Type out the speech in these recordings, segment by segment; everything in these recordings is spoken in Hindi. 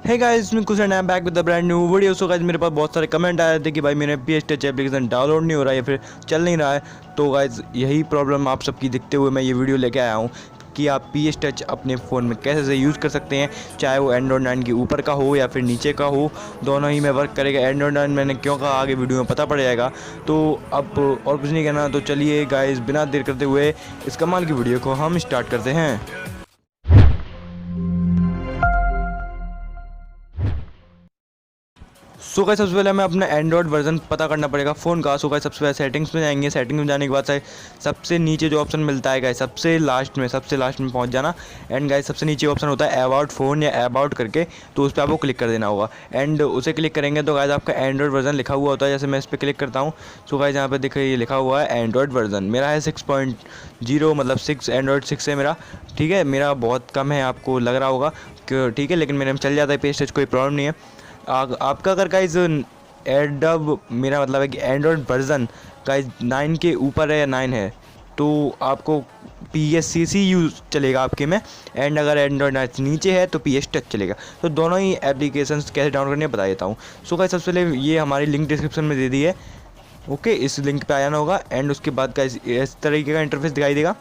हे गाइस, मैं कुछ time back with the brand new video. So guys, मेरे पास बहुत सारे कमेंट आए थे कि भाई मेरे Editz एप्लीकेशन डाउनलोड नहीं हो रहा है या फिर चल नहीं रहा है। तो गाइस, यही प्रॉब्लम आप सबकी दिखते हुए मैं ये वीडियो लेके आया हूँ कि आप Editz अपने फ़ोन में कैसे से यूज़ कर सकते हैं, चाहे वो एंड्रॉयड 9 के ऊपर का हो या फिर नीचे का हो, दोनों ही में वर्क करेगा। एंड्रॉयड 9 मैंने क्यों कहा आगे वीडियो में पता पड़ जाएगा। तो अब और कुछ नहीं कहना, तो चलिए गाइस बिना देर करते हुए इस कमाल की वीडियो को हम स्टार्ट करते हैं। सो गाइस, सबसे पहले हमें अपना एंड्रॉयड वर्जन पता करना पड़ेगा फ़ोन का। सो गाइस, सबसे पहले सेटिंग्स में जाएंगे। सेटिंग्स में जाने के बाद सबसे नीचे जो ऑप्शन मिलता है गाइस, सबसे लास्ट में पहुंच जाना। एंड गाइस, सबसे नीचे ऑप्शन होता है अबाउट फ़ोन या अबाउट करके, तो उस पर आपको क्लिक कर देना होगा। एंड उसे क्लिक करेंगे तो गाइस आपका एंड्रॉयड वर्जन लिखा हुआ होता है। जैसे मैं इस पर क्लिक करता हूँ, सो गाइस यहाँ पर देखिए लिखा हुआ है एंड्रॉयड वर्जन मेरा है 6.0, मतलब 6 एंड्रॉयड 6 है मेरा। ठीक है, मेरा बहुत कम है, आपको लग रहा होगा कि ठीक है, लेकिन मेरे में चल जाता है पेज टच, कोई प्रॉब्लम नहीं है। आपका अगर गाइस एडब मेरा मतलब है कि एंड्रॉयड वर्जन गाइस 9 के ऊपर है या 9 है, तो आपको PSCC यूज़ चलेगा आपके में। एंड अगर एंड्रॉयड 9 नीचे है तो PS टच चलेगा। तो दोनों ही एप्लीकेशंस कैसे डाउनलोड करने बता देता हूँ। सो गाइस, सबसे पहले ये हमारी लिंक डिस्क्रिप्शन में दे दी है। ओके, इस लिंक पे आ जाना होगा। एंड उसके बाद गाइस इस तरीके का इंटरफेस दिखाई देगा।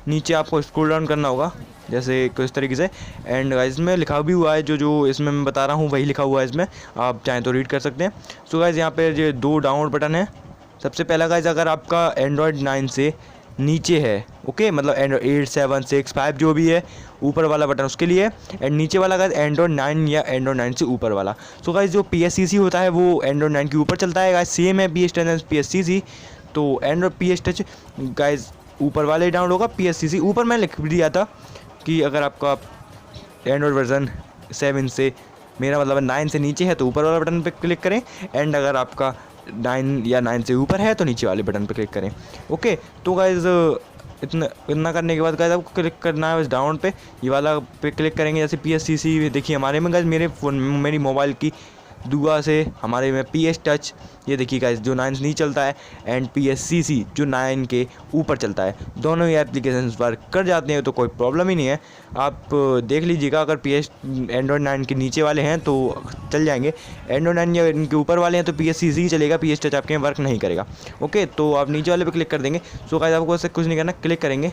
नीचे आपको स्क्रॉल डाउन करना होगा जैसे कुछ तरीके से। एंड गाइस में लिखा भी हुआ है जो इसमें मैं बता रहा हूँ वही लिखा हुआ है इसमें, आप चाहें तो रीड कर सकते हैं। सो गाइस, यहाँ पे जो 2 डाउनलोड बटन है। सबसे पहला गाइस, अगर आपका एंड्रॉयड 9 से नीचे है, ओके, मतलब एंड्रॉयड 8, 7, 6, 5 जो भी है, ऊपर वाला बटन उसके लिए। एंड नीचे वाला गाइस एंड्रॉयड 9 या एंड्रॉयड 9 से ऊपर वाला। सो गाइस, जो PSCC होता है वो एंड्रॉयड 9 के ऊपर चलता है गाइस, सेम है PSCC। तो एंड्रॉयड PS टच गाइस ऊपर वाले डाउनलोड होगा। PSCC ऊपर मैं लिख दिया था कि अगर आपका एंड्रॉयड वर्जन 7 से, मेरा मतलब 9 से नीचे है तो ऊपर वाला बटन पे क्लिक करें। एंड अगर आपका 9 या 9 से ऊपर है तो नीचे वाले बटन पे क्लिक करें। ओके, तो गाइज इतना करने के बाद गाइज आपको क्लिक करना है बस डाउन पे, ये वाला पे क्लिक करेंगे। जैसे PSCC देखिए हमारे में गाइज, मेरे फ़ोन मेरी मोबाइल की दुआ से हमारे में PS टच, ये देखिए गाइस, जो 9 नहीं चलता है, एंड PSCC जो 9 के ऊपर चलता है। दोनों ही एप्लीकेशन वर्क कर जाते हैं, तो कोई प्रॉब्लम ही नहीं है। आप देख लीजिएगा, अगर एंड्रॉयड 9 के नीचे वाले हैं तो चल जाएंगे, एंड्रॉयड 9 या इनके ऊपर वाले हैं तो PSCC चलेगा, PS टच आपके वर्क नहीं करेगा। ओके, तो आप नीचे वाले पे क्लिक कर देंगे। सो गाइस, आपको ऐसे कुछ नहीं करना, क्लिक करेंगे।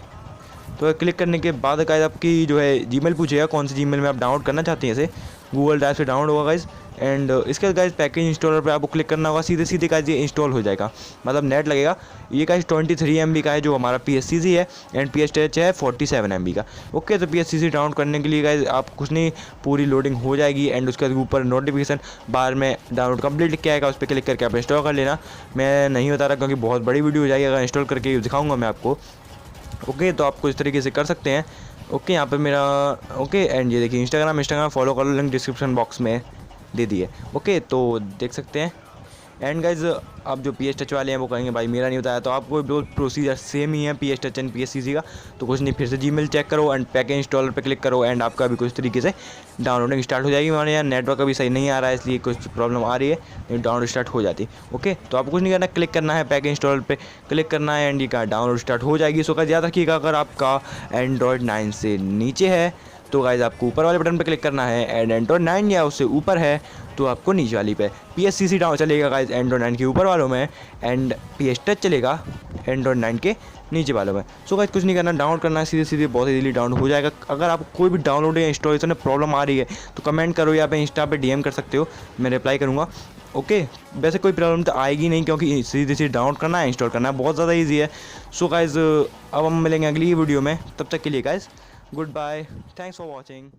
तो क्लिक करने के बाद गाइस आपकी जो है जीमेल पूछेगा, कौन सी जीमेल में आप डाउनलोड करना चाहते हैं। जैसे गूगल ड्राइव से डाउनलोड होगा गाइस। एंड इसके बाद गाइस पैकेज इंस्टॉलर पे आपको क्लिक करना होगा, सीधे गाइस ये इंस्टॉल हो जाएगा, मतलब नेट लगेगा। ये गाइस 23 MB का है जो हमारा PSCC है, एंड PS टच है 47 MB का। ओके, तो PSCC डाउनलोड करने के लिए गाइस आप कुछ नहीं, पूरी लोडिंग हो जाएगी। एंड उसके ऊपर नोटिफिकेशन बार में डाउनलोड कंप्लीट लिख के आएगा, उस पर क्लिक करके आप इंस्टॉल कर लेना। मैं नहीं बता रहा क्योंकि बहुत बड़ी वीडियो हो जाएगी, अगर इंस्टॉल करके दिखाऊँगा मैं आपको। ओके, तो आपको इस तरीके से कर सकते हैं। ओके, यहाँ पे मेरा ओके, एंड ये देखिए इंस्टाग्राम फॉलो कर लो, लिंक डिस्क्रिप्शन बॉक्स में दे दिए। ओके, तो देख सकते हैं। एंड गाइज, अब जो PS टच वाले हैं वो कहेंगे भाई मेरा नहीं बताया, तो आपको दो प्रोसीजर सेम ही है PS टच एंड PSCC का। तो कुछ नहीं, फिर से जीमेल चेक करो एंड पैकेज इंस्टॉलर पे क्लिक करो, एंड आपका भी कुछ तरीके से डाउनलोडिंग स्टार्ट हो जाएगी। हमारे यहाँ नेटवर्क अभी सही नहीं आ रहा है, इसलिए कुछ प्रॉब्लम आ रही है, लेकिन डाउनलोड स्टार्ट हो जाती। ओके, तो आपको कुछ नहीं करना, क्लिक करना है, पैकेज इंस्टॉलर पे क्लिक करना है, एंड ये का डाउनलोड स्टार्ट हो जाएगी। सो गाइस, याद रखिएगा, अगर आपका एंड्रॉयड 9 से नीचे है तो गाइस आपको ऊपर वाले बटन पे क्लिक करना है, एंड एंड्रॉयड 9 या उससे ऊपर है तो आपको नीचे वाली पे PSCC डाउन चलेगा गाइस एंड्रॉयड 9 के ऊपर वालों में, एंड PS टच चलेगा एंड्रॉयड 9 के नीचे वालों में। सो गाइस, कुछ नहीं करना, डाउनलोड करना है, सीधे बहुत इजीली डाउनलोड हो जाएगा। अगर आपको कोई भी डाउनलोड या इंस्टॉलेशन में प्रॉब्लम आ रही है तो कमेंट करो या पे इंस्टा पे DM कर सकते हो, मैं रिप्लाई करूँगा। ओके, वैसे कोई प्रॉब्लम तो आएगी नहीं क्योंकि सीधे डाउनलोड करना है, इंस्टॉल करना है, बहुत ज़्यादा ईजी है। सो गाइस, अब हम मिलेंगे अगली वीडियो में, तब तक के लिए guys goodbye, thanks for watching.